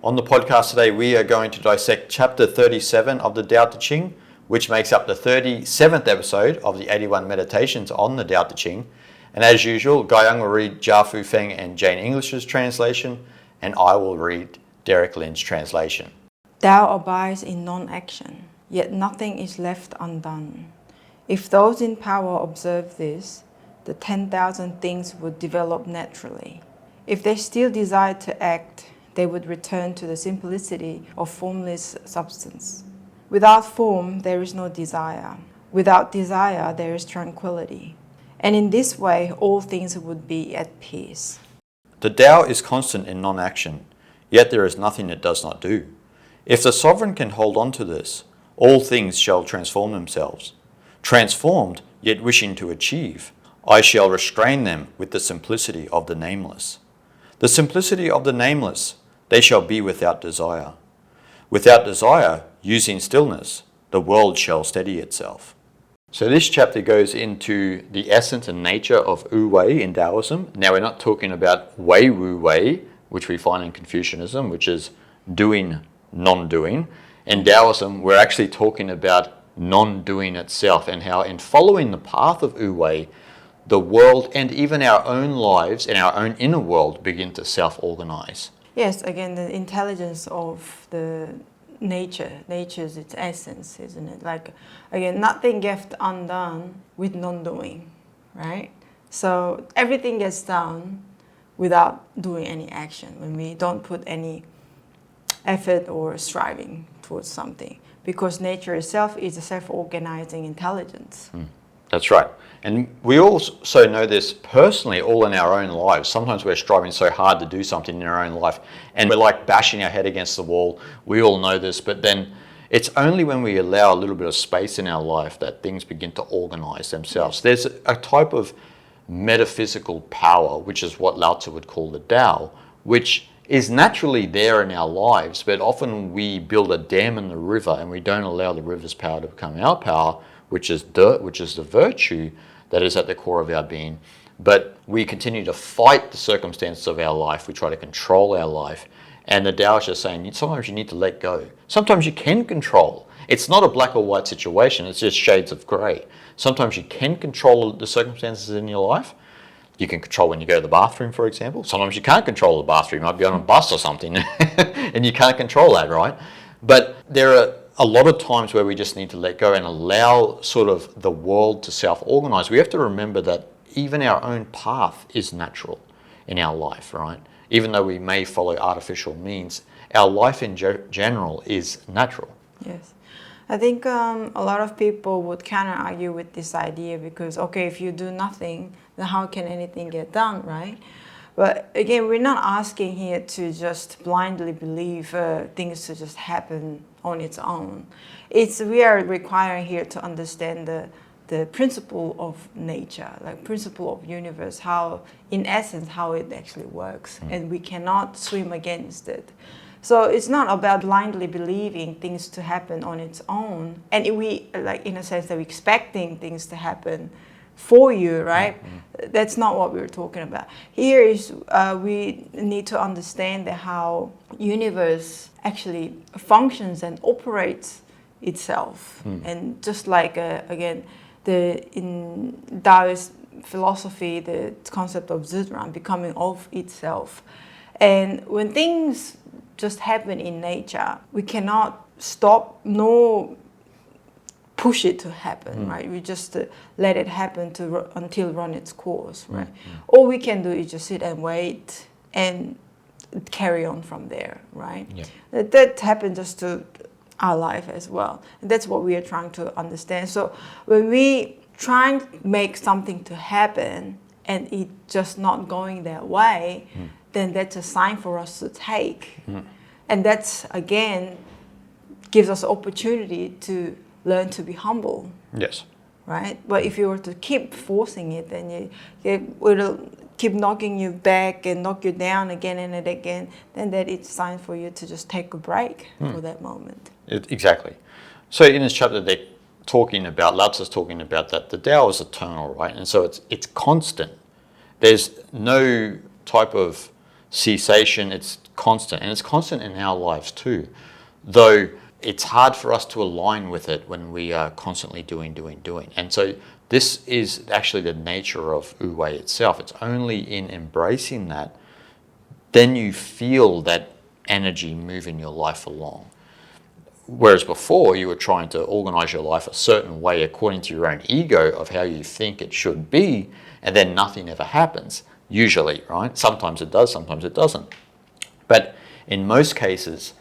On the podcast today, we are going to dissect chapter 37 of the Tao Te Ching, which makes up the 37th episode of the 81 meditations on the Tao Te Ching. And as usual, Guiyang will read Jia Fu Feng and Jane English's translation, and I will read Derek Lin's translation. Tao abides in non-action, yet nothing is left undone. If those in power observe this, the 10,000 things would develop naturally. If they still desire to act, they would return to the simplicity of formless substance. Without form, there is no desire. Without desire, there is tranquility. And in this way, all things would be at peace. The Tao is constant in non-action, yet there is nothing it does not do. If the sovereign can hold on to this, all things shall transform themselves. Transformed, yet wishing to achieve, I shall restrain them with the simplicity of the nameless. The simplicity of the nameless, they shall be without desire. Without desire, using stillness, the world shall steady itself. So this chapter goes into the essence and nature of Wu Wei in Taoism. Now we're not talking about Wei Wu Wei, which we find in Confucianism, which is doing, non-doing. In Taoism, we're actually talking about non-doing itself and how in following the path of Wu Wei, the world and even our own lives and our own inner world begin to self-organize. Yes, again, the intelligence of the nature's its essence, isn't it? Like, again, nothing gets undone with non-doing, right? So everything gets done without doing any action, when we don't put any effort or striving towards something, because nature itself is a self-organizing intelligence. That's right. And we also know this personally all in our own lives. Sometimes we're striving so hard to do something in our own life and we're like bashing our head against the wall. We all know this, but then it's only when we allow a little bit of space in our life that things begin to organize themselves. There's a type of metaphysical power, which is what Lao Tzu would call the Tao, which is naturally there in our lives, but often we build a dam in the river and we don't allow the river's power to become our power, which is the virtue that is at the core of our being. But we continue to fight the circumstances of our life. We try to control our life. And the Tao is just saying, sometimes you need to let go. Sometimes you can control. It's not a black or white situation. It's just shades of gray. Sometimes you can control the circumstances in your life. You can control when you go to the bathroom, for example. Sometimes you can't control the bathroom. You might be on a bus or something and you can't control that, right? But there are a lot of times where we just need to let go and allow sort of the world to self-organize. We have to remember that even our own path is natural in our life, right? Even though we may follow artificial means, our life in general is natural. Yes. I think a lot of people would kind of argue with this idea because, okay, if you do nothing, then how can anything get done, right? But again, we're not asking here to just blindly believe things to just happen on its own. We are requiring here to understand the principle of nature, like principle of universe, how, in essence, how it actually works. And we cannot swim against it. So it's not about blindly believing things to happen on its own. And we, like, in a sense, that we're expecting things to happen for you, right? That's not what we're talking about. Here is we need to understand that how universe actually functions and operates itself. And just like, again, in Taoist philosophy, the concept of Ziran, becoming of itself. And when things just happen in nature, we cannot stop nor push it to happen, right? We just let it happen until run its course, right? All we can do is just sit and wait and carry on from there, right? Yeah. That happened just to our life as well. And that's what we are trying to understand. So when we try and make something to happen and it just not going that way, then that's a sign for us to take. And that's, again, gives us opportunity to learn to be humble. Yes. Right? But if you were to keep forcing it, then it'll keep knocking you back and knock you down again and again, then that it's time for you to just take a break for that moment. Exactly. So in this chapter, they're talking about, Lao Tzu's talking about that the Tao is eternal, right? And so it's constant. There's no type of cessation. It's constant, and it's constant in our lives too, though it's hard for us to align with it when we are constantly doing. And so this is actually the nature of wu-wei itself. It's only in embracing that, then you feel that energy move in your life along. Whereas before, you were trying to organize your life a certain way according to your own ego of how you think it should be, and then nothing ever happens, usually, right? Sometimes it does, sometimes it doesn't. But in most cases,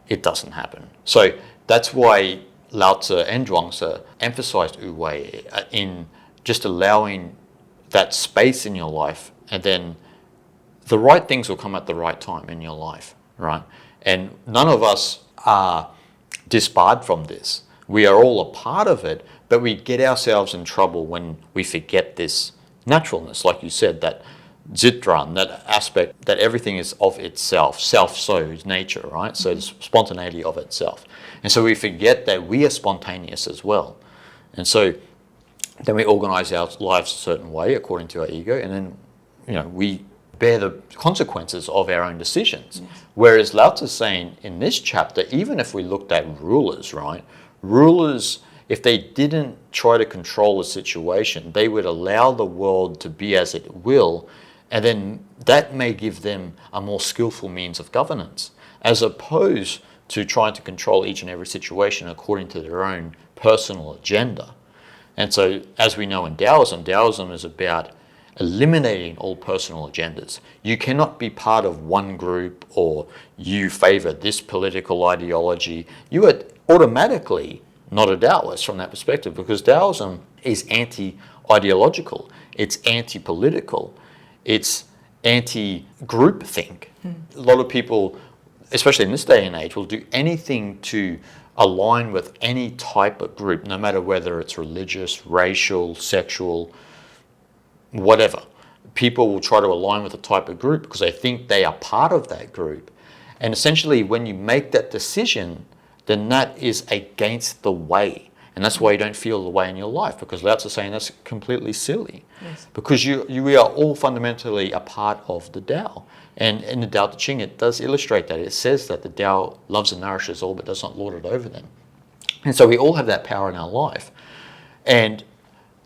it doesn't happen. So that's why Lao Tzu and Zhuangzi emphasized wu-wei in just allowing that space in your life, and then the right things will come at the right time in your life, right? And none of us are disbarred from this. We are all a part of it, but we get ourselves in trouble when we forget this naturalness, like you said, that Ziran, that aspect that everything is of itself, self-so nature, right? So the spontaneity of itself. And so we forget that we are spontaneous as well. And so then we organize our lives a certain way according to our ego, and then, we bear the consequences of our own decisions. Yes. Whereas Lao Tzu is saying in this chapter, even if we looked at rulers, right? Rulers, if they didn't try to control the situation, they would allow the world to be as it will, and then that may give them a more skillful means of governance, as opposed to trying to control each and every situation according to their own personal agenda. And so, as we know in Taoism is about eliminating all personal agendas. You cannot be part of one group or you favor this political ideology. You are automatically not a Taoist from that perspective, because Taoism is anti-ideological, it's anti-political, it's anti-groupthink. A lot of people, especially in this day and age, will do anything to align with any type of group, no matter whether it's religious, racial, sexual, whatever. People will try to align with a type of group because they think they are part of that group. And essentially, when you make that decision, then that is against the way. And that's why you don't feel the way in your life, because Lao Tzu is saying that's completely silly. Yes. Because we are all fundamentally a part of the Tao. And in the Tao Te Ching, it does illustrate that. It says that the Tao loves and nourishes all, but does not lord it over them. And so we all have that power in our life. And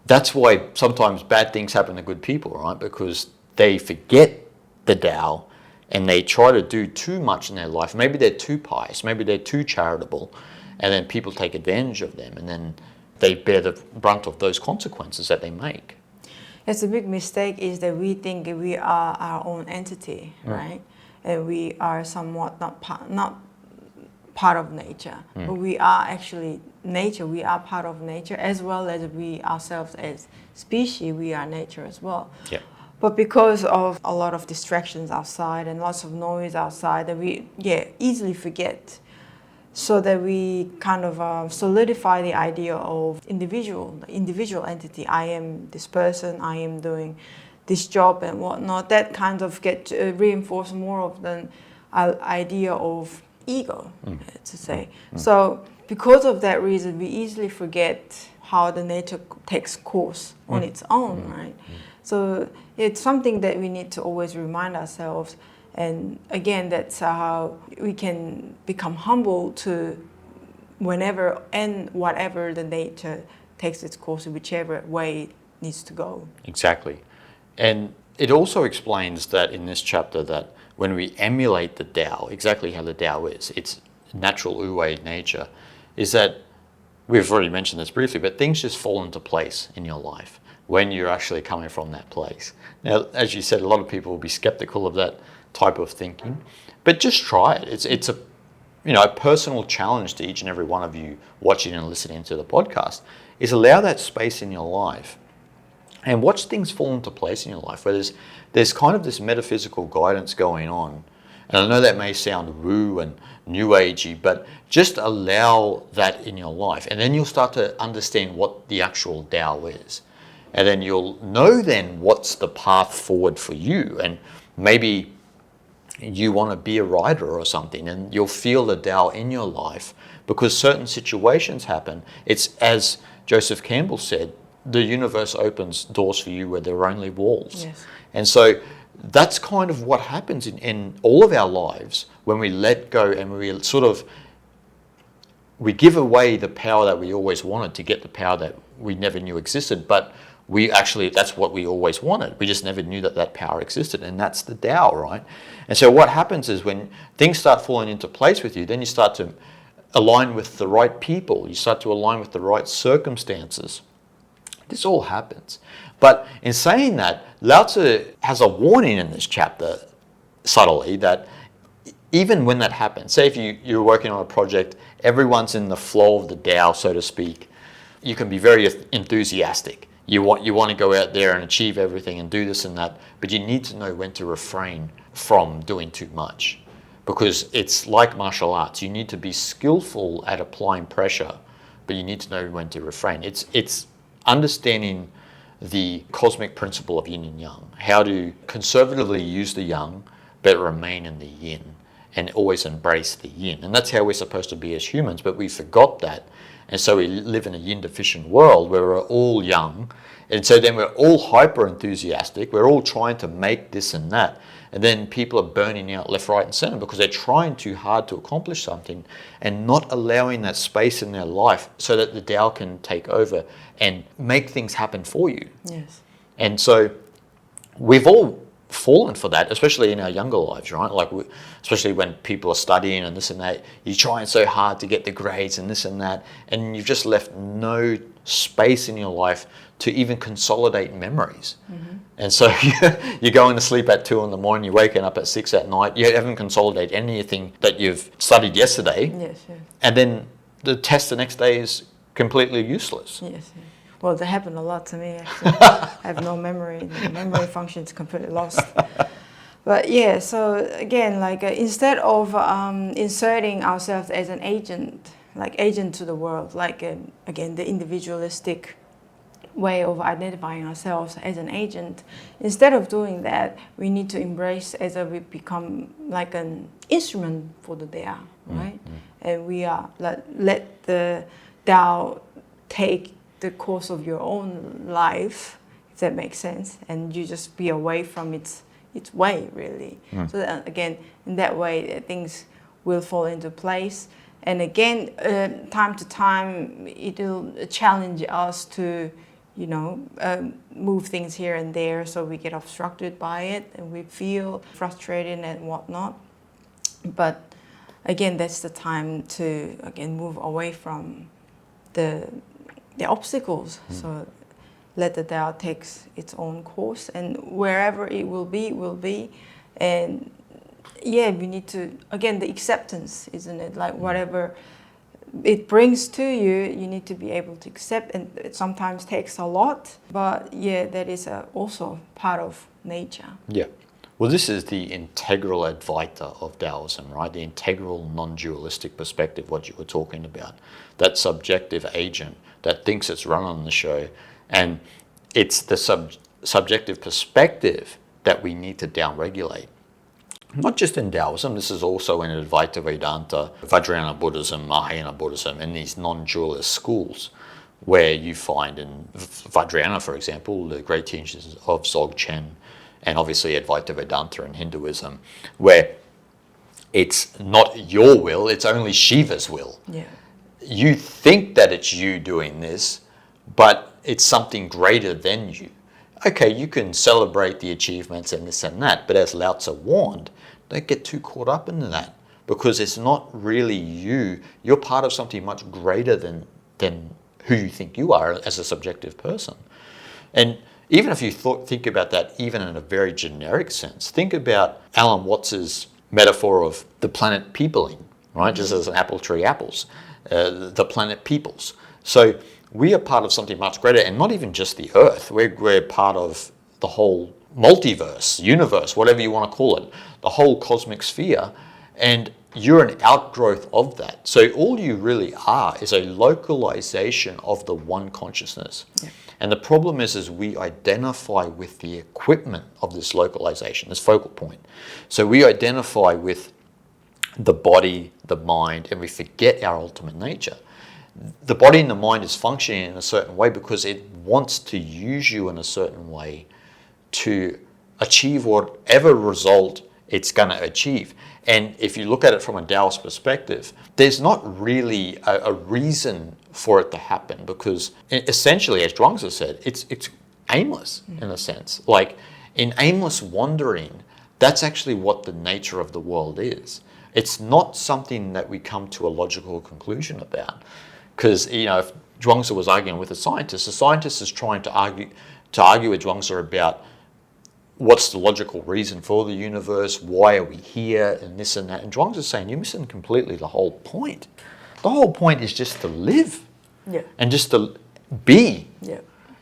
that's why sometimes bad things happen to good people, right? Because they forget the Tao and they try to do too much in their life. Maybe they're too pious, maybe they're too charitable, and then people take advantage of them, and then they bear the brunt of those consequences that they make. It's a big mistake is that we think we are our own entity, right? And we are somewhat not part of nature, but we are actually nature. We are part of nature, as well as we ourselves as species, we are nature as well. Yeah. But because of a lot of distractions outside and lots of noise outside, that we easily forget. So that we kind of solidify the idea of the individual entity. I am this person, I am doing this job and whatnot. That kind of get reinforced more of the idea of ego, to say. So because of that reason, we easily forget how the nature takes course on its own, right? So it's something that we need to always remind ourselves. And again, that's how we can become humble to whenever and whatever the nature takes its course, whichever way it needs to go. Exactly. And it also explains that in this chapter that when we emulate the Tao, exactly how the Tao is, its natural wu-wei nature, is that, we've already mentioned this briefly, but things just fall into place in your life when you're actually coming from that place. Now, as you said, a lot of people will be skeptical of that type of thinking, but just try it. It's a a personal challenge to each and every one of you watching and listening to the podcast, is allow that space in your life and watch things fall into place in your life, where there's kind of this metaphysical guidance going on. And I know that may sound woo and new agey, but just allow that in your life, and then you'll start to understand what the actual Tao is. And then you'll know then what's the path forward for you. And maybe you want to be a writer or something, and you'll feel the Tao in your life because certain situations happen. It's, as Joseph Campbell said, the universe opens doors for you where there are only walls. Yes. And so that's kind of what happens in all of our lives when we let go and we give away the power that we always wanted to get the power that we never knew existed, but that's what we always wanted. We just never knew that power existed, and that's the Tao, right? And so what happens is when things start falling into place with you, then you start to align with the right people, you start to align with the right circumstances. This all happens. But in saying that, Lao Tzu has a warning in this chapter, subtly, that even when that happens, say if you're working on a project, everyone's in the flow of the Tao, so to speak, you can be very enthusiastic. You want to go out there and achieve everything and do this and that, but you need to know when to refrain from doing too much. Because it's like martial arts. You need to be skillful at applying pressure, but you need to know when to refrain. It's understanding the cosmic principle of yin and yang, how to conservatively use the yang, but remain in the yin, and always embrace the yin. And that's how we're supposed to be as humans, but we forgot that. And so we live in a yin-deficient world where we're all yang, and so then we're all hyper-enthusiastic, we're all trying to make this and that, and then people are burning out left, right, and center because they're trying too hard to accomplish something and not allowing that space in their life so that the Tao can take over and make things happen for you. Yes. And so we've all fallen for that, especially in our younger lives, right? Like, especially when people are studying and this and that, you're trying so hard to get the grades and this and that, and you've just left no space in your life to even consolidate memories. Mm-hmm. And so you're going to sleep at 2 in, you're waking up at 6 at night, you haven't consolidated anything that you've studied yesterday. Yes, yes. And then the test the next day is completely useless. Yes, yes. Well, that happened a lot to me, actually. I have no memory. The memory function is completely lost. But yeah, so again, like instead of inserting ourselves as an agent, like agent to the world, like again, the individualistic way of identifying ourselves as an agent, instead of doing that, we need to embrace as we become like an instrument for the Tao, right? Mm-hmm. And we are let the Tao take the course of your own life, if that makes sense, and you just be away from its way, really. Mm. So that, again, in that way, things will fall into place. And again, time to time, it'll challenge us to, move things here and there, so we get obstructed by it and we feel frustrated and whatnot. But again, that's the time to move away from the obstacles. Mm. So let the Tao takes its own course, and wherever it will be. And yeah, we need to, again, the acceptance, isn't it? Like whatever it brings to you, you need to be able to accept, and it sometimes takes a lot, but yeah, that is also part of nature. Yeah. Well, this is the integral Advaita of Taoism, right? The integral non-dualistic perspective, what you were talking about. That subjective agent that thinks it's running the show. And it's the subjective perspective that we need to downregulate. Not just in Taoism, this is also in Advaita Vedanta, Vajrayana Buddhism, Mahayana Buddhism, and these non-dualist schools, where you find in Vajrayana, for example, the great teachings of Dzogchen, and obviously Advaita Vedanta in Hinduism, where it's not your will, it's only Shiva's will. Yeah. You think that it's you doing this, but it's something greater than you. Okay, you can celebrate the achievements and this and that, but as Lao Tzu warned, don't get too caught up in that, because it's not really you. You're part of something much greater than who you think you are as a subjective person. And even if you think about that even in a very generic sense, think about Alan Watts's metaphor of the planet peopling, right? Just as an apple tree apples, the planet peoples. So we are part of something much greater, and not even just the Earth. We're part of the whole multiverse, universe, whatever you want to call it, the whole cosmic sphere, and you're an outgrowth of that. So all you really are is a localization of the one consciousness. Yeah. And the problem is we identify with the equipment of this localization, this focal point. So we identify with the body, the mind, and we forget our ultimate nature. The body and the mind is functioning in a certain way because it wants to use you in a certain way to achieve whatever result it's going to achieve. And if you look at it from a Taoist perspective, there's not really a reason for it to happen, because essentially, as Zhuangzi said, it's aimless in a sense. Like in aimless wandering, that's actually what the nature of the world is. It's not something that we come to a logical conclusion about. Because, if Zhuangzi was arguing with the scientist is trying to argue with Zhuangzi about what's the logical reason for the universe, why are we here, and this and that. And Zhuangzi is saying, you're missing completely the whole point. The whole point is just to live and just to be. Yeah.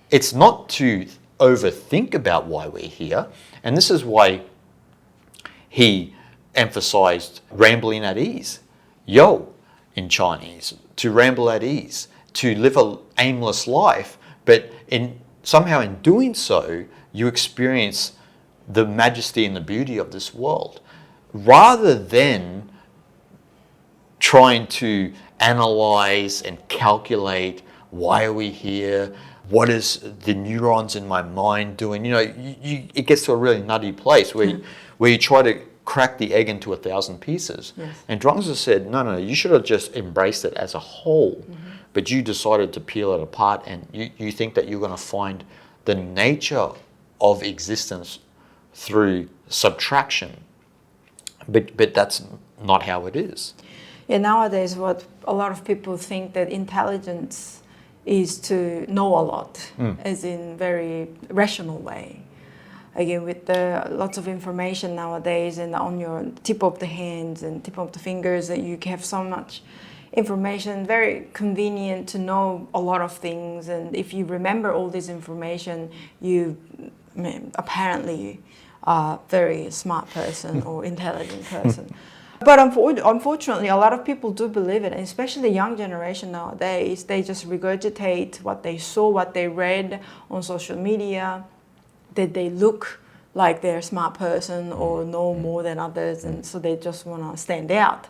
It's not to overthink about why we're here. And this is why he emphasized rambling at ease. Yo, in Chinese, to ramble at ease, to live an aimless life, but somehow in doing so, you experience the majesty and the beauty of this world, rather than trying to analyze and calculate, why are we here? What is the neurons in my mind doing? It gets to a really nutty place where you try to crack the egg into 1,000 pieces. Yes. And Zhuangzi said, no, you should have just embraced it as a whole, but you decided to peel it apart, and you think that you're going to find the nature of existence through subtraction. But that's not how it is. Yeah, nowadays what a lot of people think that intelligence is to know a lot, as in very rational way. Again, with lots of information nowadays and on your tip of the hands and tip of the fingers, that you have so much information, very convenient to know a lot of things. And if you remember all this information, you apparently are a very smart person or intelligent person. But unfortunately, a lot of people do believe it, and especially the young generation nowadays. They just regurgitate what they saw, what they read on social media, that they look like they're a smart person or know more than others, and so they just want to stand out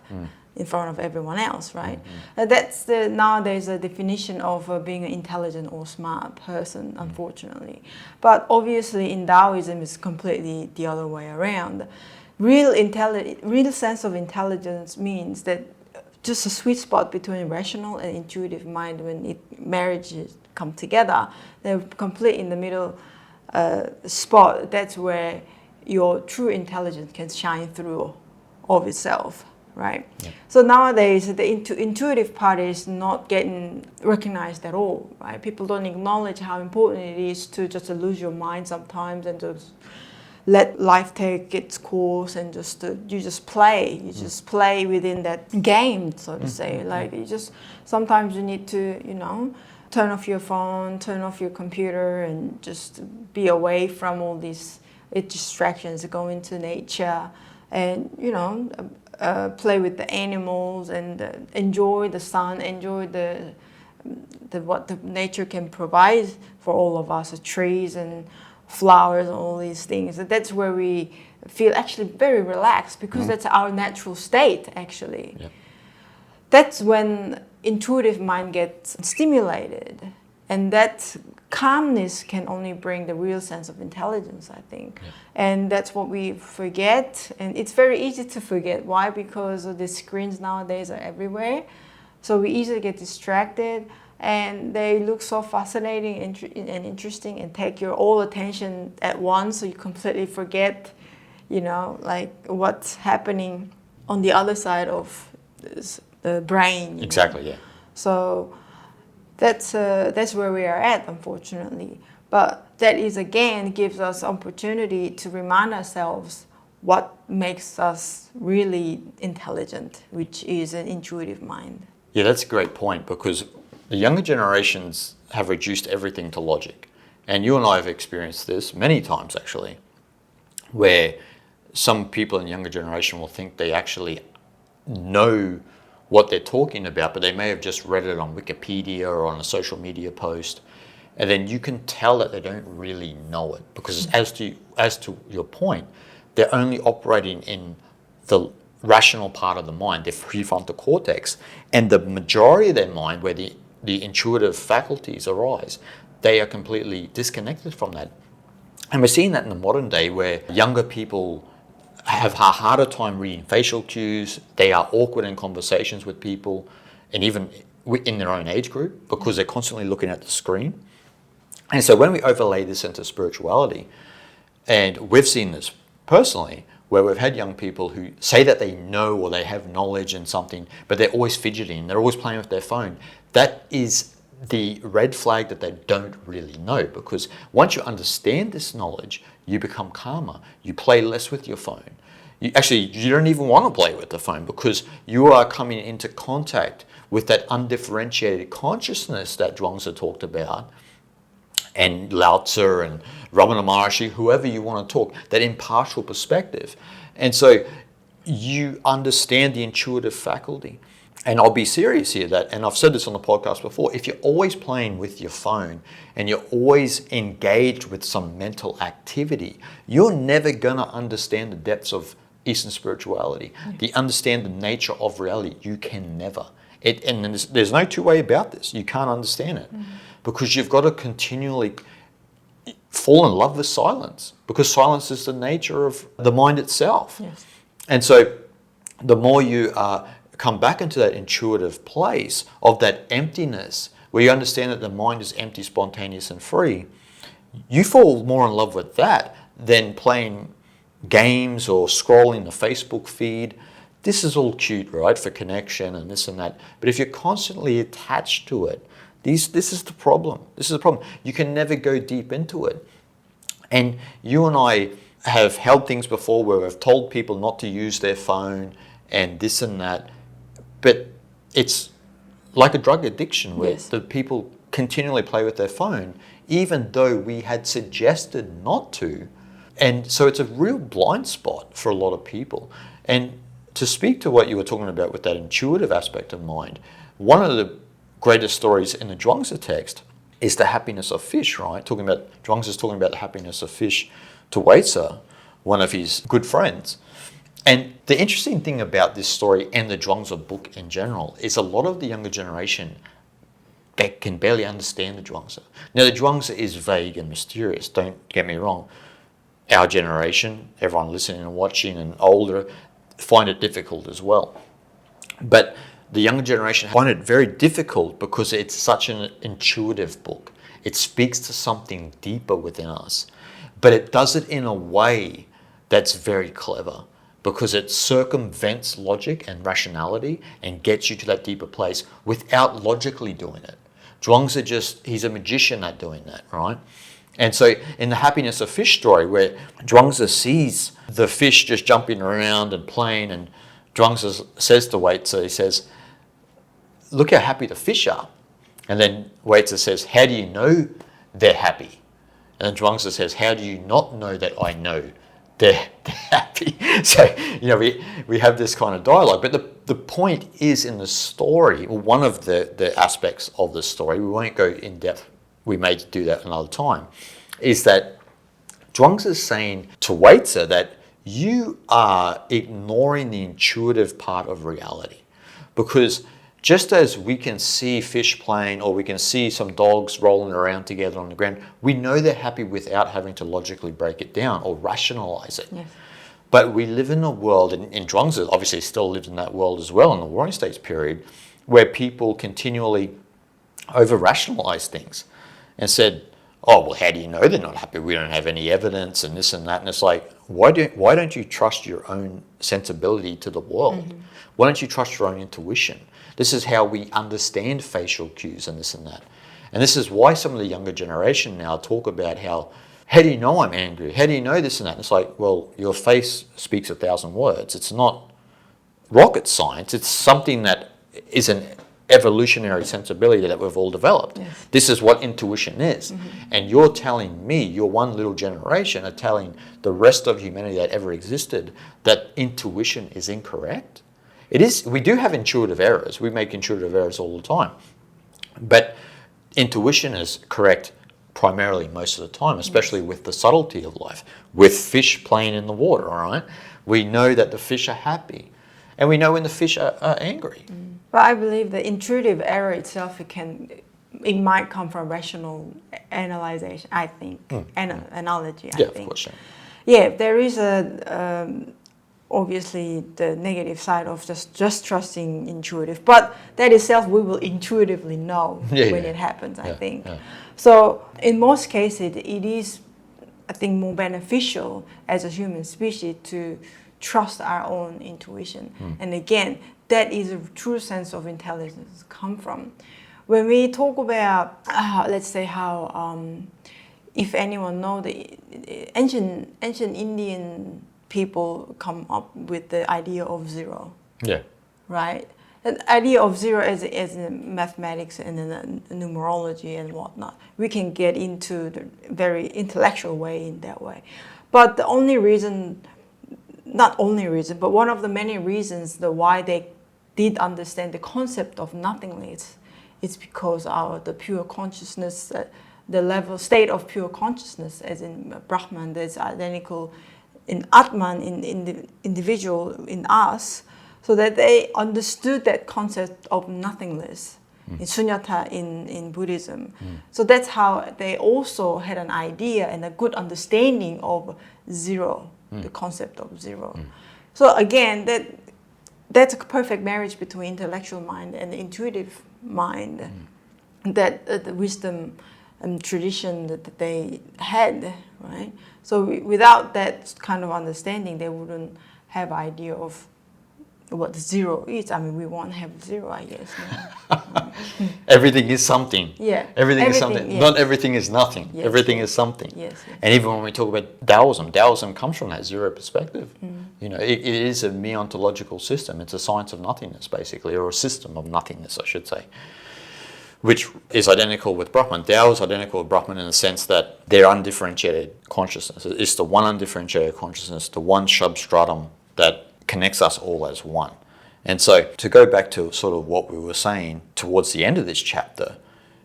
in front of everyone else, right? That's nowadays a definition of being an intelligent or smart person, unfortunately. But obviously in Taoism, it's completely the other way around. Real sense of intelligence means that just a sweet spot between rational and intuitive mind. When marriages come together, they're complete in the middle spot. That's where your true intelligence can shine through of itself, right? Yeah. So nowadays, the intuitive part is not getting recognized at all, right? People don't acknowledge how important it is to just lose your mind sometimes and just let life take its course, and you just play. You just play within that game, so to say. Like sometimes you need to, turn off your phone, turn off your computer, and just be away from all these distractions. Go into nature, and play with the animals, and enjoy the sun, enjoy what the nature can provide for all of us, the trees and flowers and all these things. That's where we feel actually very relaxed, because that's our natural state, actually. Yep. That's when intuitive mind gets stimulated, and that calmness can only bring the real sense of intelligence, I think. Yep. And that's what we forget, and it's very easy to forget. Why? Because the screens nowadays are everywhere, so we easily get distracted. And they look so fascinating and interesting, and take your all attention at once, so you completely forget, like what's happening on the other side of the brain. Exactly, yeah. So that's where we are at, unfortunately. But that is, again, gives us opportunity to remind ourselves what makes us really intelligent, which is an intuitive mind. Yeah, that's a great point, because the younger generations have reduced everything to logic. And you and I have experienced this many times, actually, where some people in the younger generation will think they actually know what they're talking about, but they may have just read it on Wikipedia or on a social media post. And then you can tell that they don't really know it, because as to your point, they're only operating in the rational part of the mind, their prefrontal cortex, and the majority of their mind, where the intuitive faculties arise, they are completely disconnected from that. And we're seeing that in the modern day where younger people have a harder time reading facial cues. They are awkward in conversations with people, and even in their own age group, because they're constantly looking at the screen. And so when we overlay this into spirituality, and we've seen this personally, where we've had young people who say that they know or they have knowledge in something, but they're always fidgeting, they're always playing with their phone. That is the red flag that they don't really know, because once you understand this knowledge, you become calmer. You play less with your phone. You don't even want to play with the phone, because you are coming into contact with that undifferentiated consciousness that Zhuangzi talked about, and Lao Tzu and Ramana Maharshi, whoever you want to talk, that impartial perspective. And so you understand the intuitive faculty. And I'll be serious here, and I've said this on the podcast before, if you're always playing with your phone and you're always engaged with some mental activity, you're never going to understand the depths of Eastern spirituality, understand the nature of reality. You can never. And there's no two way about this. You can't understand it, because you've got to continually fall in love with silence, because silence is the nature of the mind itself. Yes. And so the more you come back into that intuitive place of that emptiness, where you understand that the mind is empty, spontaneous, and free, you fall more in love with that than playing games or scrolling the Facebook feed. This is all cute, right, for connection and this and that. But if you're constantly attached to it, this is the problem. This is the problem. You can never go deep into it. And you and I have held things before where we've told people not to use their phone and this and that. But it's like a drug addiction where the people continually play with their phone, even though we had suggested not to. And so it's a real blind spot for a lot of people. And to speak to what you were talking about with that intuitive aspect of mind, one of the greatest stories in the Zhuangzi text is the happiness of fish, right? Zhuangzi's talking about the happiness of fish to Weizi, one of his good friends. And the interesting thing about this story and the Zhuangzi book in general is a lot of the younger generation that can barely understand the Zhuangzi. Now, the Zhuangzi is vague and mysterious, don't get me wrong. Our generation, everyone listening and watching and older, find it difficult as well. But the younger generation find it very difficult because it's such an intuitive book. It speaks to something deeper within us. But it does it in a way that's very clever, because it circumvents logic and rationality and gets you to that deeper place without logically doing it. Zhuangzi he's a magician at doing that, right? And so in the happiness of fish story, where Zhuangzi sees the fish just jumping around and playing, and Zhuangzi says to Weizi, he says, look how happy the fish are. And then Weizi says, how do you know they're happy? And then Zhuangzi says, how do you not know that I know they're happy? So, we have this kind of dialogue. But the point is in the story, one of the aspects of the story, we won't go in depth, we may do that another time, is that Zhuangzi is saying to Weizi that you are ignoring the intuitive part of reality. Because just as we can see fish playing, or we can see some dogs rolling around together on the ground, we know they're happy without having to logically break it down or rationalize it. Yes. But we live in a world, and Zhuangzi obviously still lived in that world as well in the Warring States period, where people continually over-rationalize things and said, oh, well, how do you know they're not happy? We don't have any evidence and this and that. And it's like, why don't you trust your own sensibility to the world? Mm-hmm. Why don't you trust your own intuition? This is how we understand facial cues and this and that. And this is why some of the younger generation now talk about how do you know I'm angry? How do you know this and that? And it's like, well, your face speaks 1,000 words. It's not rocket science. It's something that is an evolutionary sensibility that we've all developed. Yes. This is what intuition is. Mm-hmm. And you're telling me, your one little generation are telling the rest of humanity that ever existed that intuition is incorrect? It is. We do have intuitive errors. We make intuitive errors all the time. But intuition is correct primarily most of the time, especially with the subtlety of life. With fish playing in the water, all right? We know that the fish are happy. And we know when the fish are angry. But I believe the intuitive error itself, it can it might come from rational analyzation, I think, analogy, I think. Of course. Yeah, there is obviously the negative side of just trusting intuitive, but that itself we will intuitively know when it happens, I think. Yeah. So in most cases, it is, I think, more beneficial as a human species to trust our own intuition. And again, that is a true sense of intelligence come from. When we talk about, let's say how, if anyone know the ancient Indian people come up with the idea of zero. Yeah. Right? The idea of zero as in mathematics and in numerology and whatnot. We can get into the very intellectual way in that way. But the only reason, not only reason, but one of the many reasons why they did understand the concept of nothingness, it's because the pure consciousness, the level state of pure consciousness, as in Brahman, that's identical in Atman, in the individual, in us, so that they understood that concept of nothingness, in sunyata in Buddhism. So that's how they also had an idea and a good understanding of zero, the concept of zero. So again, that's a perfect marriage between intellectual mind and the intuitive mind, that the wisdom and tradition that they had, right? So without that kind of understanding, they wouldn't have idea of what zero is. I mean, we won't have zero, I guess. Everything is something. Yeah. Everything is something. Yeah. Not everything is nothing. Yes, everything yes. is something. Yes. And even when we talk about Taoism comes from that zero perspective. You know, it is a meontological system. It's a science of nothingness, basically, or a system of nothingness, I should say, which is identical with Brahman. Tao is identical with Brahman in the sense that they're undifferentiated consciousness. It's the one undifferentiated consciousness, the one substratum that connects us all as one. And so to go back to sort of what we were saying towards the end of this chapter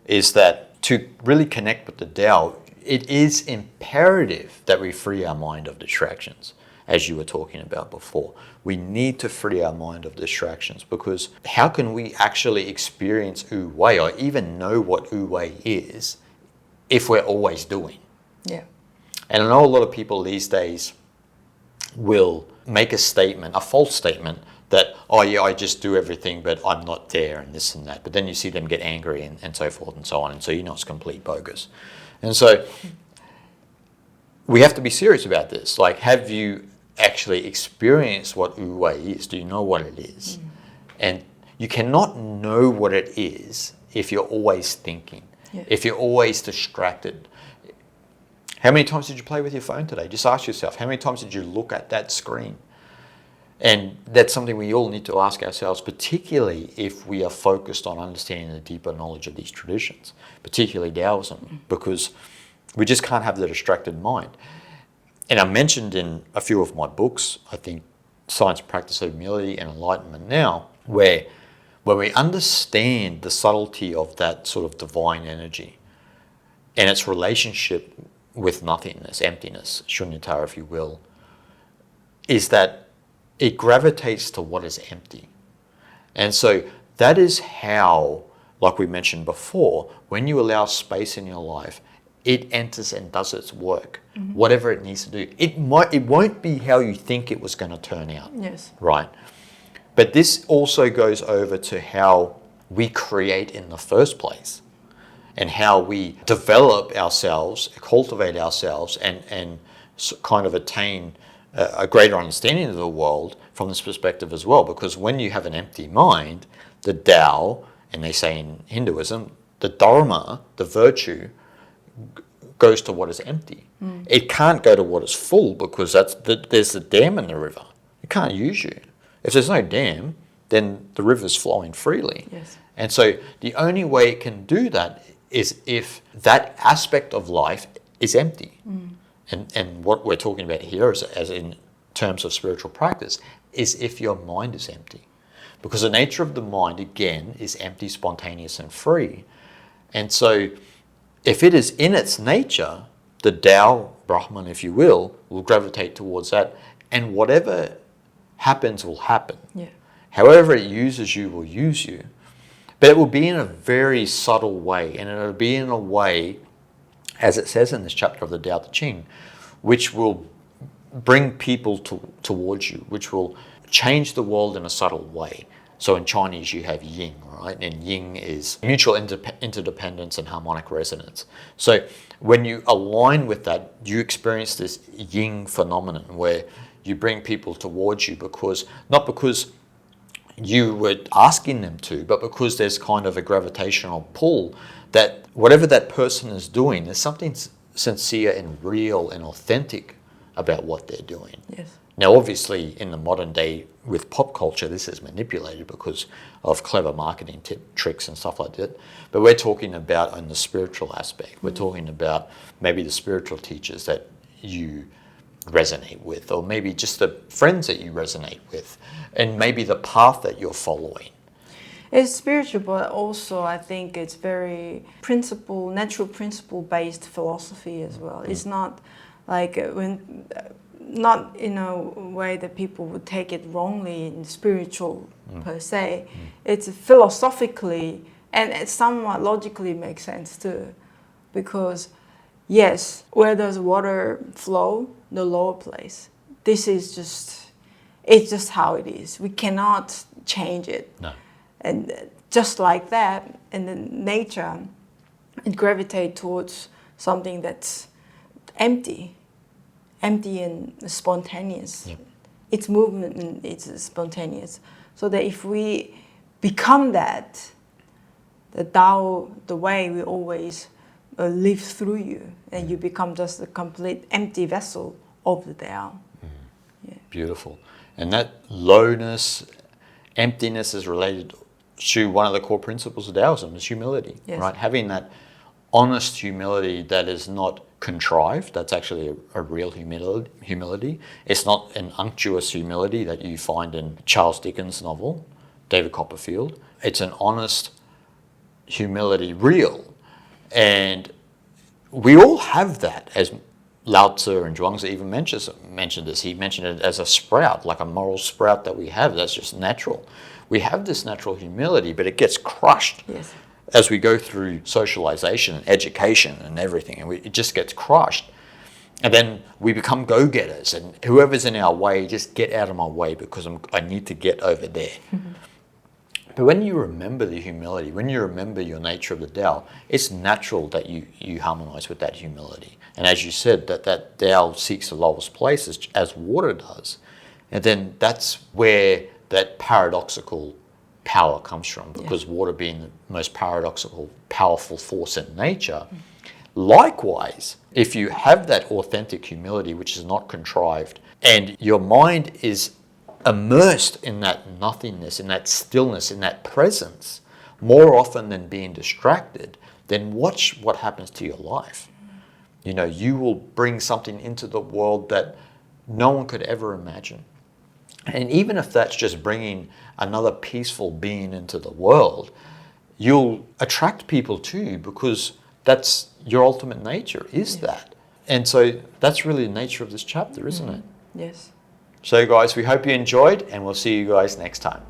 is that to really connect with the Tao, it is imperative that we free our mind of distractions, as you were talking about before. We need to free our mind of distractions, because how can we actually experience Wu Wei or even know what Wu Wei is if we're always doing? Yeah. And I know a lot of people these days will make a statement, a false statement, that, oh yeah, I just do everything, but I'm not there and this and that. But then you see them get angry and so forth and so on. And so you know it's complete bogus. And so we have to be serious about this. Like, have you actually experienced what Wu Wei is? Do you know what it is? And you cannot know what it is if you're always thinking, if you're always distracted. How many times did you play with your phone today? Just ask yourself, how many times did you look at that screen? And that's something we all need to ask ourselves, particularly if we are focused on understanding the deeper knowledge of these traditions, particularly Taoism, because we just can't have the distracted mind. And I mentioned in a few of my books, I think Science, Practice of Humility and Enlightenment Now, where we understand the subtlety of that sort of divine energy and its relationship with nothingness, emptiness, shunyata, if you will, is that it gravitates to what is empty. And so that is how, like we mentioned before, when you allow space in your life, it enters and does its work, whatever it needs to do. It won't be how you think it was going to turn out. Yes. Right? But this also goes over to how we create in the first place, and how we develop ourselves, cultivate ourselves, and kind of attain a greater understanding of the world from this perspective as well. Because when you have an empty mind, the Tao, and they say in Hinduism, the Dharma, the virtue, goes to what is empty. It can't go to what is full, because there's a dam in the river. It can't use you. If there's no dam, then the river's flowing freely. Yes. And so the only way it can do that is if that aspect of life is empty. And what we're talking about here, as in terms of spiritual practice, is if your mind is empty. Because the nature of the mind, again, is empty, spontaneous, and free. And so if it is in its nature, the Tao, Brahman, if you will gravitate towards that. And whatever happens will happen. Yeah. However it uses you will use you. But it will be in a very subtle way, and it'll be in a way, as it says in this chapter of the Tao Te Ching, which will bring people towards you, which will change the world in a subtle way. So in Chinese you have Ying, right? And Ying is mutual interdependence and harmonic resonance. So when you align with that, you experience this Ying phenomenon where you bring people towards you not because you were asking them to, but because there's kind of a gravitational pull that whatever that person is doing, there's something sincere and real and authentic about what they're doing. Yes. Now, obviously, in the modern day with pop culture, this is manipulated because of clever marketing tricks and stuff like that. But we're talking about on the spiritual aspect. We're talking about maybe the spiritual teachers that you resonate with, or maybe just the friends that you resonate with, and maybe the path that you're following. It's spiritual, but also I think it's very natural principle based philosophy as well. It's not like not in a way that people would take it wrongly in spiritual per se. It's philosophically and it somewhat logically makes sense too, because yes, where does water flow? The lower place. It's just how it is. We cannot change it. No. And just like that, in the nature, it gravitates towards something that's empty and spontaneous. Yep. Its movement is spontaneous. So that if we become that, the Tao, the way we always live through you, and you become just a complete empty vessel of the Tao. Yeah. Beautiful. And that lowness, emptiness is related to one of the core principles of Taoism, is humility. Yes. Right? Having that honest humility that is not contrived. That's actually a real humility. It's not an unctuous humility that you find in Charles Dickens' novel, David Copperfield. It's an honest humility, real. And we all have that, as Lao Tzu and Zhuangzi even mentioned this. He mentioned it as a sprout, like a moral sprout that we have. That's just natural. We have this natural humility, but it gets crushed. Yes. As we go through socialization and education and everything, and it just gets crushed. And then we become go-getters, and whoever's in our way, just get out of my way because I need to get over there. But when you remember the humility, when you remember your nature of the Tao, it's natural that you harmonize with that humility. And as you said, that Tao seeks the lowest places as water does. And then that's where that paradoxical power comes from, because water being the most paradoxical, powerful force in nature. Likewise, if you have that authentic humility, which is not contrived, and your mind is immersed in that nothingness, in that stillness, in that presence, more often than being distracted, then watch what happens to your life. You know, you will bring something into the world that no one could ever imagine. And even if that's just bringing another peaceful being into the world, you'll attract people to you because that's your ultimate nature, is that. And so that's really the nature of this chapter, isn't it? Yes. So guys, we hope you enjoyed, and we'll see you guys next time.